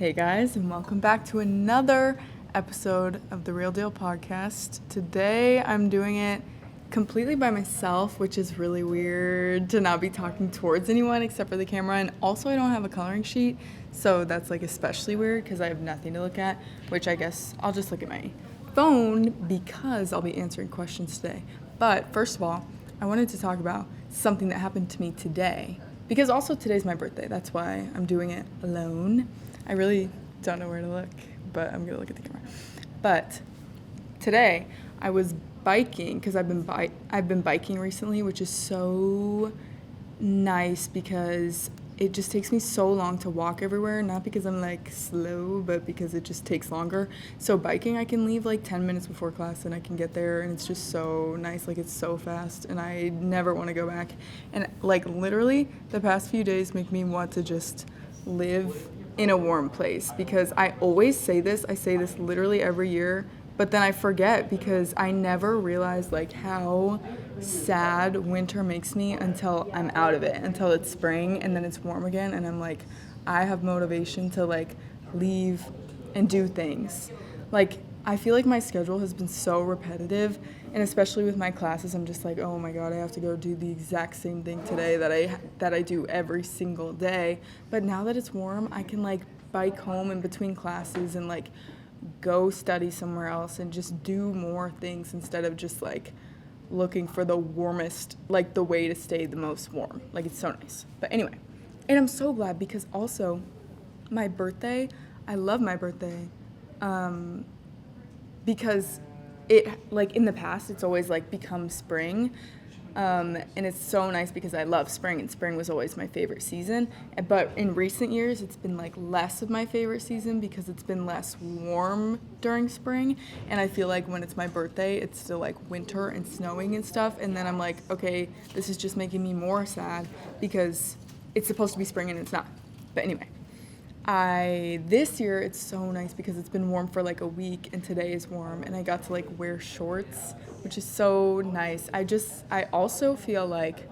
Hey guys, and welcome back to another episode of the Real Deal podcast. Today I'm doing it completely by myself, which is really weird to not be talking towards anyone except for the camera. And also I don't have a coloring sheet, so that's like especially weird because I have nothing to look at, which I guess I'll just look at my phone because I'll be answering questions today. But first of all, I wanted to talk about something that happened to me today because also today's my birthday. That's why I'm doing it alone. I really don't know where to look, but I'm gonna look at the camera. But today I was biking because I've been biking recently, which is so nice because it just takes me so long to walk everywhere, not because I'm like slow, but because it just takes longer. So biking, I can leave like 10 minutes before class and I can get there, and it's just so nice. Like, it's so fast and I never want to go back. And like literally the past few days make me want to just live in a warm place because I always say this. I say this literally every year, but then I forget because I never realized like how sad winter makes me until I'm out of it, until it's spring and then it's warm again and I'm like, I have motivation to like leave and do things. Like, I feel like my schedule has been so repetitive, and especially with my classes, I'm just like, oh my god, I have to go do the exact same thing today that I do every single day. But now that it's warm, I can like bike home in between classes and like go study somewhere else and just do more things instead of just like looking for the warmest, like the way to stay the most warm. Like, it's so nice. But anyway, and I'm so glad because also my birthday, I love my birthday. Because it, like, in the past, it's always like become spring, and it's so nice because I love spring, and spring was always my favorite season. But in recent years, it's been like less of my favorite season because it's been less warm during spring, and I feel like when it's my birthday, it's still like winter and snowing and stuff, and then I'm like, okay, this is just making me more sad because it's supposed to be spring and it's not. But anyway. This year it's so nice because it's been warm for like a week and today is warm and I got to like wear shorts, which is so nice. I also feel like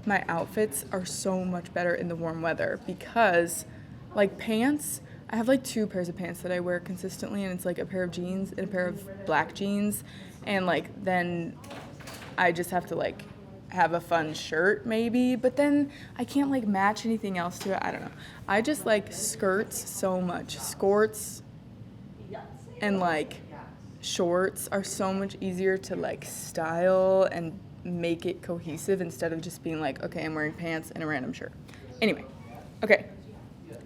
my outfits are so much better in the warm weather because like pants, I have like two pairs of pants that I wear consistently, and it's like a pair of jeans and a pair of black jeans, and like then I just have to like have a fun shirt maybe, but then I can't like match anything else to it. I don't know. I just like skirts so much. Skirts and like shorts are so much easier to like style and make it cohesive instead of just being like, okay, I'm wearing pants and a random shirt. Anyway, okay.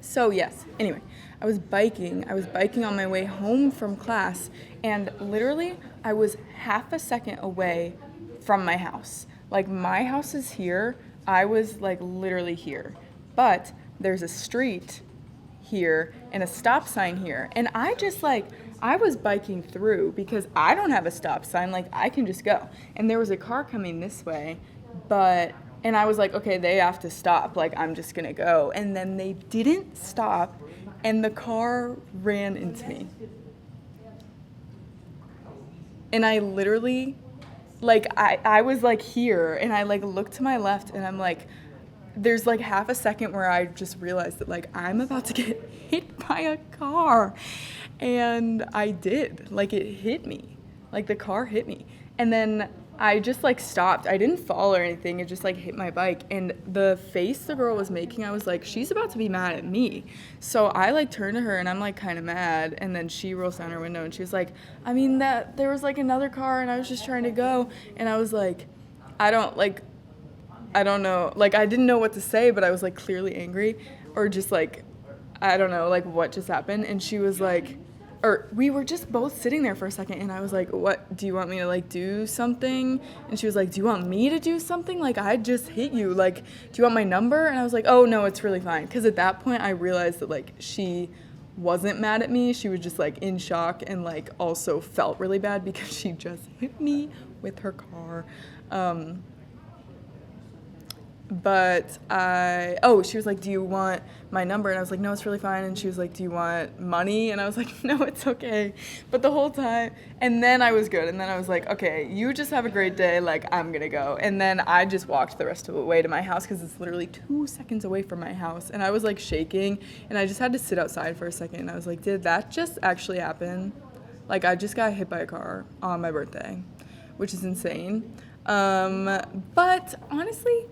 So yes, anyway, I was biking on my way home from class, and literally I was half a second away from my house. Like, my house is here. I was like literally here. But there's a street here and a stop sign here. And I was biking through because I don't have a stop sign. Like, I can just go. And there was a car coming this way, and I was like, okay, they have to stop. Like, I'm just gonna go. And then they didn't stop and the car ran into me. And I literally, like, I was like here and I like looked to my left and I'm like, there's like half a second where I just realized that like I'm about to get hit by a car. And I did. Like, it hit me. Like, the car hit me. And then I just like stopped. I didn't fall or anything. It just like hit my bike. And the face the girl was making, I was like, she's about to be mad at me. So I like turned to her and I'm like kind of mad. And then she rolls down her window and she was like, I mean, that there was like another car and I was just trying to go. And I was like, I don't know. Like, I didn't know what to say, but I was like clearly angry, or just like, I don't know, like what just happened. And she was like, or we were just both sitting there for a second and I was like, what, do you want me to like do something? And she was like, do you want me to do something? Like, I just hit you. Like, do you want my number? And I was like, oh no, it's really fine. Because at that point I realized that like she wasn't mad at me. She was just like in shock and like also felt really bad because she just hit me with her car. But she was like, do you want my number? And I was like, no, it's really fine. And she was like, do you want money? And I was like, no, it's okay. But the whole time, and then I was good. And then I was like, okay, you just have a great day. Like, I'm going to go. And then I just walked the rest of the way to my house because it's literally 2 seconds away from my house. And I was like shaking and I just had to sit outside for a second. And I was like, did that just actually happen? Like, I just got hit by a car on my birthday, which is insane. But honestly,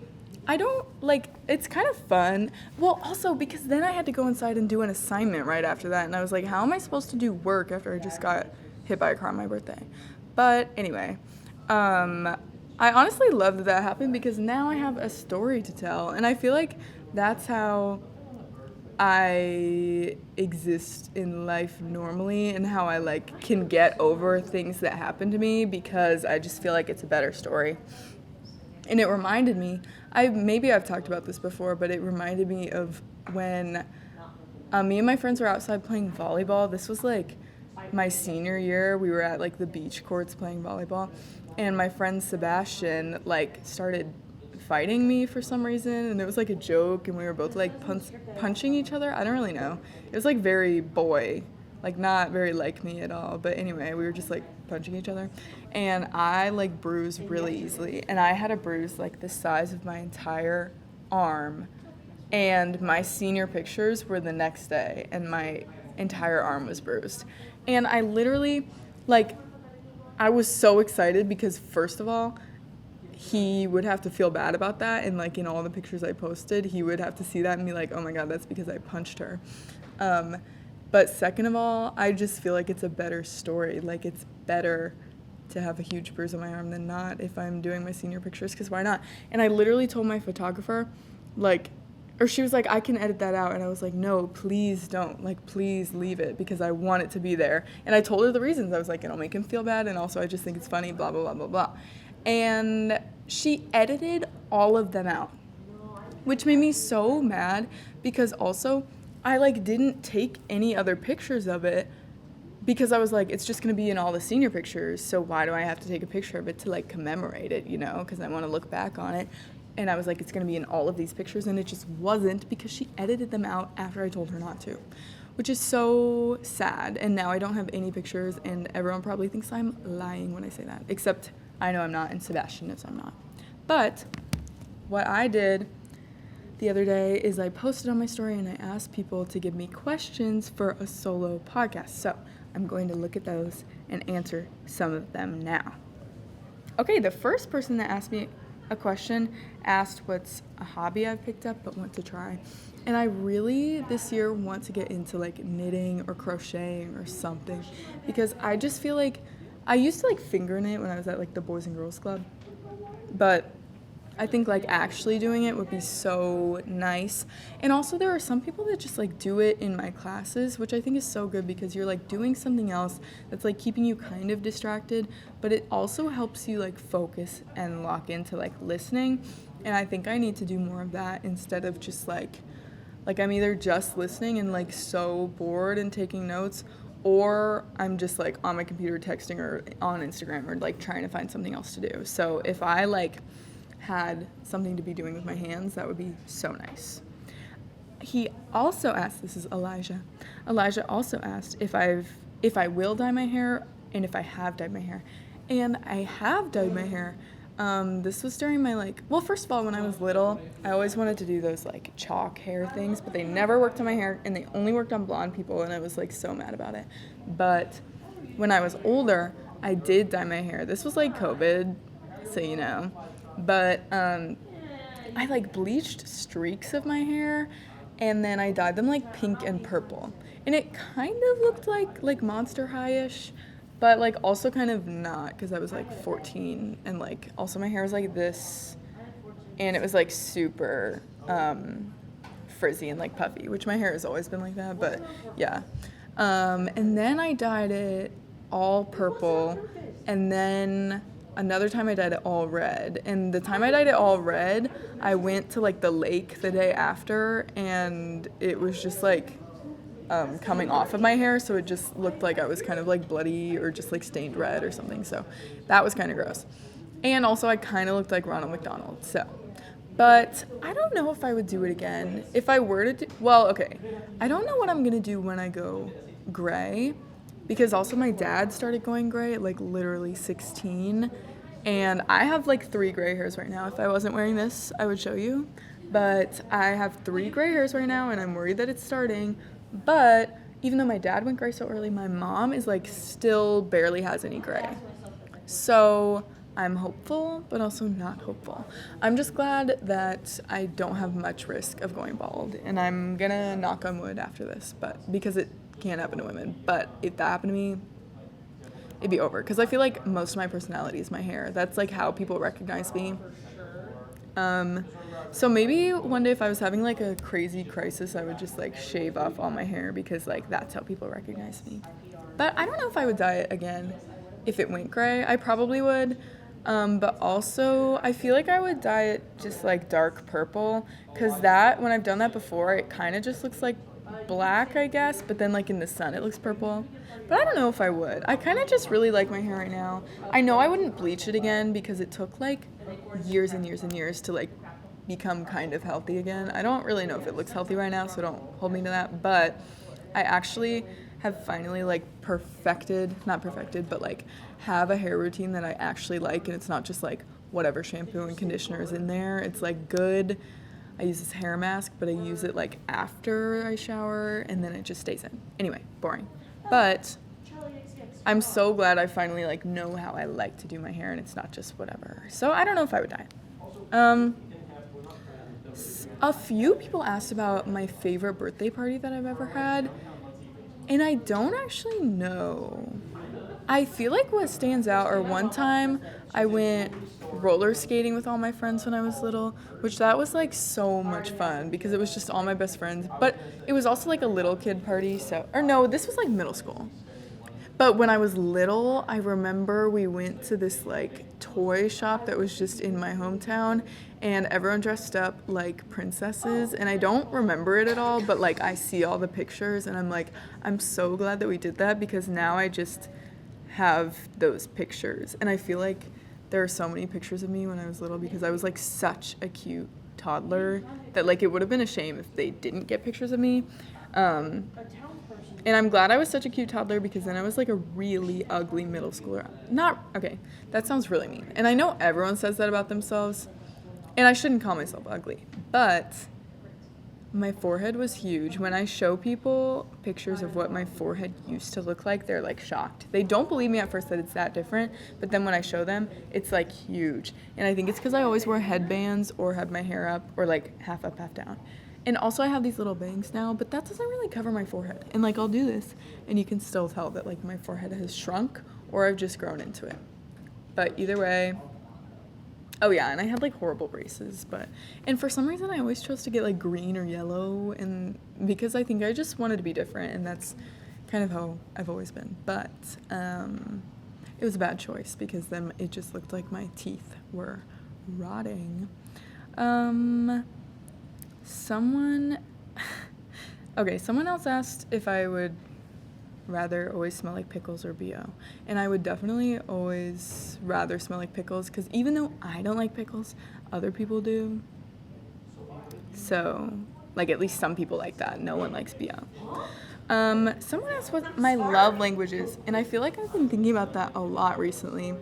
I don't, like, it's kind of fun. Well, also, because then I had to go inside and do an assignment right after that, and I was like, how am I supposed to do work after I just got hit by a car on my birthday? But anyway, I honestly love that that happened because now I have a story to tell, and I feel like that's how I exist in life normally and how I, like, can get over things that happen to me because I just feel like it's a better story. And it reminded me, maybe I've talked about this before, but it reminded me of when me and my friends were outside playing volleyball. This was like my senior year. We were at like the beach courts playing volleyball. And my friend Sebastian like started fighting me for some reason. And it was like a joke. And we were both like punching each other. I don't really know. It was like very boy. Like, not very like me at all. But anyway, we were just, like, punching each other. And I, like, bruised really easily. And I had a bruise, like, the size of my entire arm. And my senior pictures were the next day. And my entire arm was bruised. And I literally, like, I was so excited because, first of all, he would have to feel bad about that. And, like, in all the pictures I posted, he would have to see that and be like, oh, my God, that's because I punched her. But second of all, I just feel like it's a better story. Like, it's better to have a huge bruise on my arm than not if I'm doing my senior pictures, because why not? And I literally told my photographer, like, or she was like, I can edit that out. And I was like, no, please don't. Like, please leave it because I want it to be there. And I told her the reasons. I was like, it'll make him feel bad. And also, I just think it's funny, blah, blah, blah, blah, blah. And she edited all of them out, which made me so mad because also I, like, didn't take any other pictures of it because I was like, it's just going to be in all the senior pictures, so why do I have to take a picture of it to, like, commemorate it, you know, because I want to look back on it. And I was like, it's going to be in all of these pictures, and it just wasn't because she edited them out after I told her not to, which is so sad. And now I don't have any pictures, and everyone probably thinks I'm lying when I say that, except I know I'm not, and Sebastian knows I'm not. But what I did the other day is I posted on my story and I asked people to give me questions for a solo podcast. So I'm going to look at those and answer some of them now. Okay, the first person that asked me a question asked what's a hobby I've picked up but want to try. And I really this year want to get into like knitting or crocheting or something because I just feel like I used to like finger knit when I was at like the Boys and Girls Club, but I think like actually doing it would be so nice. And also there are some people that just like do it in my classes, which I think is so good because you're like doing something else that's like keeping you kind of distracted, but it also helps you like focus and lock into like listening. And I think I need to do more of that instead of just like I'm either just listening and like so bored and taking notes, or I'm just like on my computer texting or on Instagram or like trying to find something else to do. So if I like had something to be doing with my hands, that would be so nice. He also asked, this is Elijah. Elijah also asked if I will dye my hair and if I have dyed my hair. And I have dyed my hair. This was during my first of all, when I was little, I always wanted to do those like chalk hair things, but they never worked on my hair and they only worked on blonde people and I was like so mad about it. But when I was older, I did dye my hair. This was like COVID, so you know. But I like bleached streaks of my hair and then I dyed them like pink and purple. And it kind of looked like Monster High-ish, but like also kind of not because I was like 14 and like also my hair was like this and it was like super frizzy and like puffy, which my hair has always been like that, but yeah. And then I dyed it all purple and then another time I dyed it all red. And the time I dyed it all red, I went to like the lake the day after and it was just like coming off of my hair, so it just looked like I was kind of like bloody or just like stained red or something, so that was kind of gross. And also I kind of looked like Ronald McDonald, so. But I don't know if I would do it again. If I were to do, well, okay. I don't know what I'm gonna do when I go gray, because also my dad started going gray at like literally 16, and I have like 3 gray hairs right now. If I wasn't wearing this, I would show you. But I have 3 gray hairs right now, and I'm worried that it's starting. But even though my dad went gray so early, my mom is like still barely has any gray. So I'm hopeful, but also not hopeful. I'm just glad that I don't have much risk of going bald, and I'm gonna knock on wood after this, but because it can't happen to women. But if that happened to me, it'd be over. Because I feel like most of my personality is my hair. That's like how people recognize me. So maybe one day if I was having like a crazy crisis, I would just like shave off all my hair, because like that's how people recognize me. But I don't know if I would dye it again if it went gray. I probably would. But also I feel like I would dye it just like dark purple, because that, when I've done that before, it kind of just looks like black, I guess, but then like in the sun it looks purple. But I don't know if I would. I kind of just really like my hair right now. I know I wouldn't bleach it again because it took like years and years and years to like become kind of healthy again. I don't really know if it looks healthy right now, so don't hold me to that, but I actually have finally like not perfected, but like have a hair routine that I actually like, and it's not just like whatever shampoo and conditioner is in there. It's like good. I use this hair mask, but I use it like after I shower, and then it just stays in. Anyway, boring. But I'm so glad I finally like know how I like to do my hair, and it's not just whatever. So I don't know if I would dye it. A few people asked about my favorite birthday party that I've ever had, and I don't actually know. I feel like what stands out, or one time I went roller skating with all my friends when I was little, which that was like so much fun because it was just all my best friends, but it was also like a little kid party, or no, this was like middle school. But when I was little, I remember we went to this like toy shop that was just in my hometown, and everyone dressed up like princesses, and I don't remember it at all, but like I see all the pictures and I'm like, I'm so glad that we did that, because now I just have those pictures, and I feel like there are so many pictures of me when I was little, because I was like such a cute toddler that like it would have been a shame if they didn't get pictures of me. And I'm glad I was such a cute toddler, because then I was like a really ugly middle schooler. Okay, that sounds really mean. And I know everyone says that about themselves, and I shouldn't call myself ugly, but my forehead was huge. When I show people pictures of what my forehead used to look like, they're like shocked. They don't believe me at first that it's that different, but then when I show them, it's like huge. And I think it's because I always wear headbands or have my hair up, or like half up, half down. And also I have these little bangs now, but that doesn't really cover my forehead. And like I'll do this, and you can still tell that like my forehead has shrunk, or I've just grown into it. But either way, oh yeah, and I had like horrible braces, and for some reason I always chose to get like green or yellow, and because I think I just wanted to be different, and that's kind of how I've always been. But it was a bad choice, because then it just looked like my teeth were rotting. Someone else asked if I would rather always smell like pickles or BO. And I would definitely always rather smell like pickles, because even though I don't like pickles, other people do. So, like, at least some people like that. No one likes BO. Someone asked what my love language is, and I feel like I've been thinking about that a lot recently.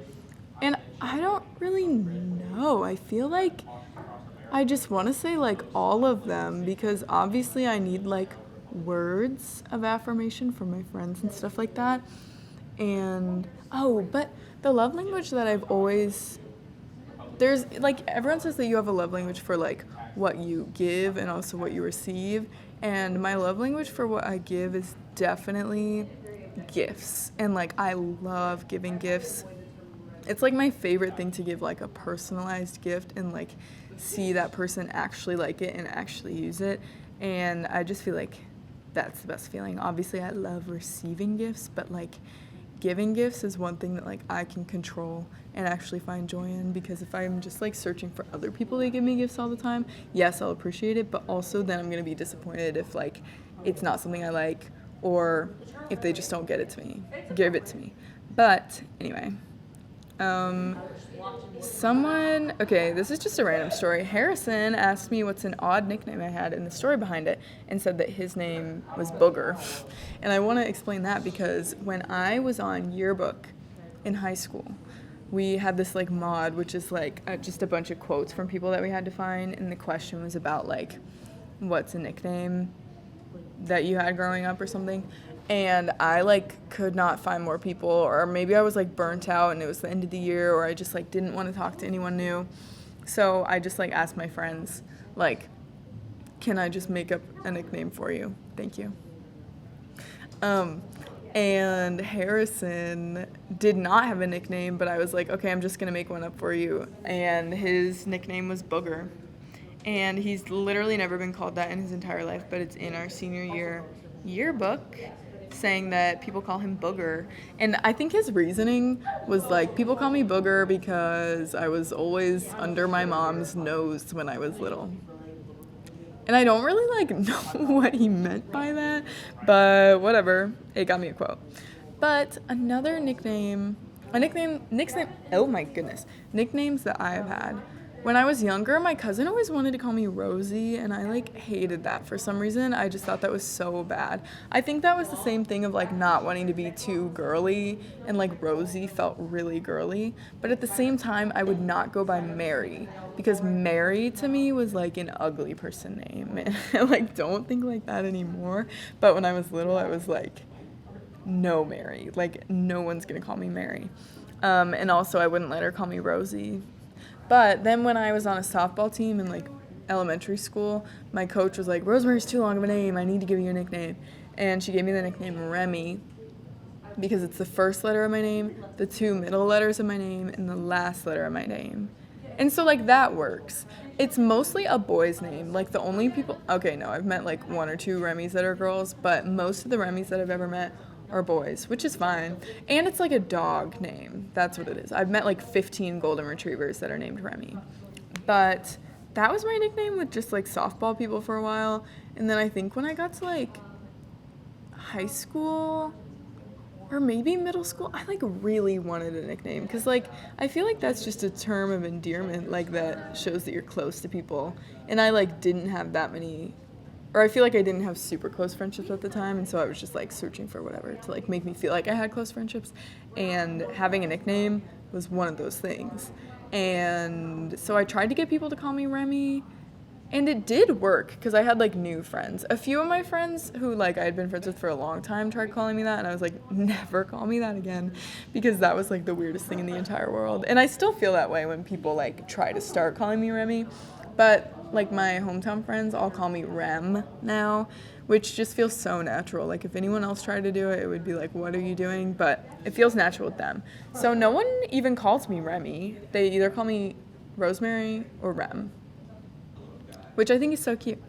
And I don't really know. I feel like I just want to say like all of them, because obviously I need like words of affirmation from my friends and stuff like that. And but the love language that there's like, everyone says that you have a love language for like what you give and also what you receive, and my love language for what I give is definitely gifts. And like I love giving gifts. It's like my favorite thing to give like a personalized gift and like see that person actually like it and actually use it. And I just feel like that's the best feeling. Obviously I love receiving gifts, but like giving gifts is one thing that like I can control and actually find joy in, because if I'm just like searching for other people to give me gifts all the time, yes, I'll appreciate it, but also then I'm gonna be disappointed if like it's not something I like, or if they just don't give it to me. But anyway, Okay, this is just a random story. Harrison asked me what's an odd nickname I had and the story behind it, and said that his name was Booger. And I want to explain that because when I was on yearbook in high school, we had this like mod, which is like just a bunch of quotes from people that we had to find, and the question was about like, what's a nickname that you had growing up or something. And I like could not find more people, or maybe I was like burnt out and it was the end of the year, or I just like didn't want to talk to anyone new. So I just like asked my friends, like, can I just make up a nickname for you? Thank you. And Harrison did not have a nickname, but I was like, okay, I'm just gonna make one up for you. And his nickname was Booger. And he's literally never been called that in his entire life, but it's in our senior year yearbook saying that people call him Booger. And I think his reasoning was like, people call me Booger because I was always under my mom's nose when I was little. And I don't really like know what he meant by that, but whatever. It got me a quote. But another nickname, oh my goodness, nicknames that I have had. When I was younger, my cousin always wanted to call me Rosie, and I like hated that for some reason. I just thought that was so bad. I think that was the same thing of like not wanting to be too girly, and like Rosie felt really girly. But at the same time, I would not go by Mary, because Mary to me was like an ugly person name. And I like don't think like that anymore. But when I was little, I was like, no Mary. Like no one's gonna call me Mary. And also I wouldn't let her call me Rosie. But then when I was on a softball team in like elementary school, my coach was like, Rosemary's too long of a name. I need to give you a nickname. And she gave me the nickname Remy because it's the first letter of my name, the two middle letters of my name, and the last letter of my name. And so like that works. It's mostly a boy's name. Like the only people, okay, no, I've met like one or two Remys that are girls, but most of the Remys that I've ever met are boys, which is fine. And it's like a dog name. That's what it is. I've met like 15 golden retrievers that are named Remy. But that was my nickname with just like softball people for a while. And then I think when I got to like high school or maybe middle school, I like really wanted a nickname because like I feel like that's just a term of endearment like that shows that you're close to people. And I like didn't have that many, or I feel like I didn't have super close friendships at the time, and so I was just like searching for whatever to like make me feel like I had close friendships, and having a nickname was one of those things. And so I tried to get people to call me Remy, and it did work because I had like new friends. A few of my friends who like I had been friends with for a long time tried calling me that, and I was like, never call me that again, because that was like the weirdest thing in the entire world. And I still feel that way when people like try to start calling me Remy. But like my hometown friends all call me Rem now, which just feels so natural. Like if anyone else tried to do it, it would be like, what are you doing? But it feels natural with them. So no one even calls me Remy. They either call me Rosemary or Rem, which I think is so cute.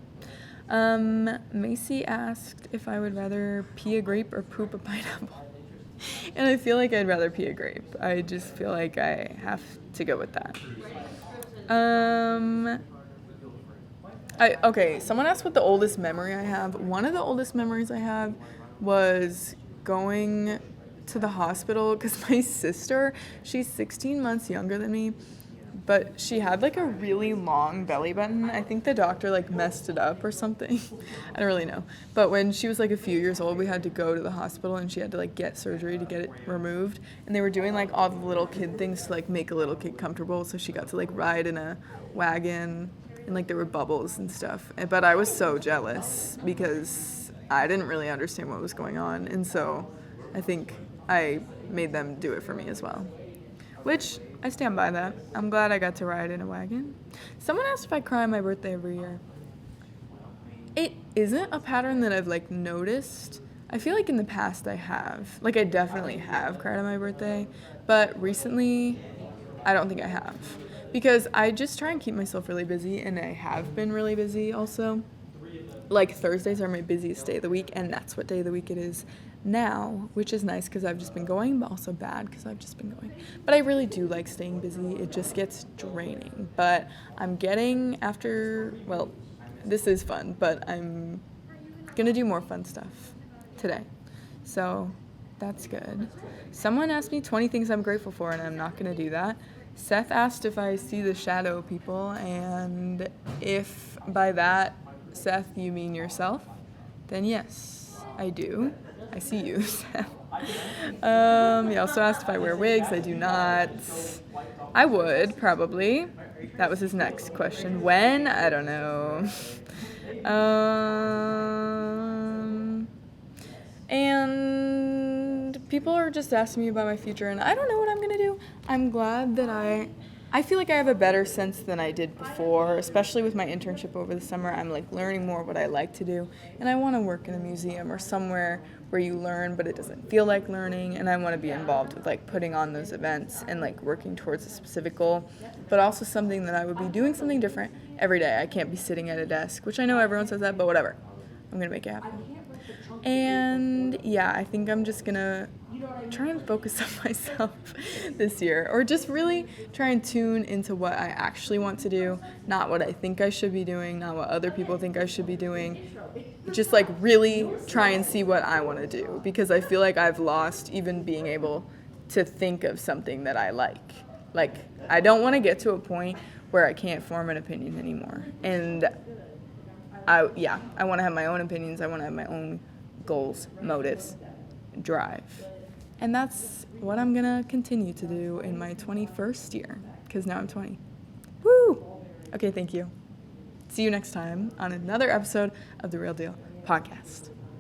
Macy asked if I would rather pee a grape or poop a pineapple. And I feel like I'd rather pee a grape. I just feel like I have to go with that. Okay, someone asked what the oldest memory I have. One of the oldest memories I have was going to the hospital because my sister, she's 16 months younger than me, but she had like a really long belly button. I think the doctor like messed it up or something. I don't really know. But when she was like a few years old, we had to go to the hospital and she had to like get surgery to get it removed. And they were doing like all the little kid things to like make a little kid comfortable. So she got to like ride in a wagon and like there were bubbles and stuff. But I was so jealous because I didn't really understand what was going on. And so I think I made them do it for me as well, which I stand by that. I'm glad I got to ride in a wagon. Someone asked if I cry on my birthday every year. It isn't a pattern that I've like noticed. I feel like in the past I have. Like I definitely have cried on my birthday, but recently I don't think I have. Because I just try and keep myself really busy, and I have been really busy also. Like Thursdays are my busiest day of the week, and that's what day of the week it is now, which is nice because I've just been going, but also bad because I've just been going. But I really do like staying busy. It just gets draining. But I'm getting this is fun, but I'm going to do more fun stuff today. So That's good. Someone asked me 20 things I'm grateful for, and I'm not going to do that. Seth asked if I see the shadow people, and if by that, Seth, you mean yourself, then yes, I do. I see you, Seth. He also asked if I wear wigs. I do not. I would, probably. That was his next question. When? I don't know. And people are just asking me about my future, and I don't know what I'm going to do. I'm glad that I feel like I have a better sense than I did before, especially with my internship over the summer. I'm like learning more what I like to do, and I want to work in a museum or somewhere where you learn but it doesn't feel like learning, and I want to be involved with like putting on those events and like working towards a specific goal, but also something that I would be doing something different every day. I can't be sitting at a desk, which I know everyone says that, but whatever. I'm going to make it happen. And yeah, I think I'm just gonna try and focus on myself this year, or just really try and tune into what I actually want to do, not what I think I should be doing, not what other people think I should be doing. Just like really try and see what I want to do, because I feel like I've lost even being able to think of something that I like. Like, I don't want to get to a point where I can't form an opinion anymore. And I want to have my own opinions. I want to have my own goals, motives, drive. And that's what I'm going to continue to do in my 21st year, because now I'm 20. Woo! Okay, thank you. See you next time on another episode of The Real Deal Podcast.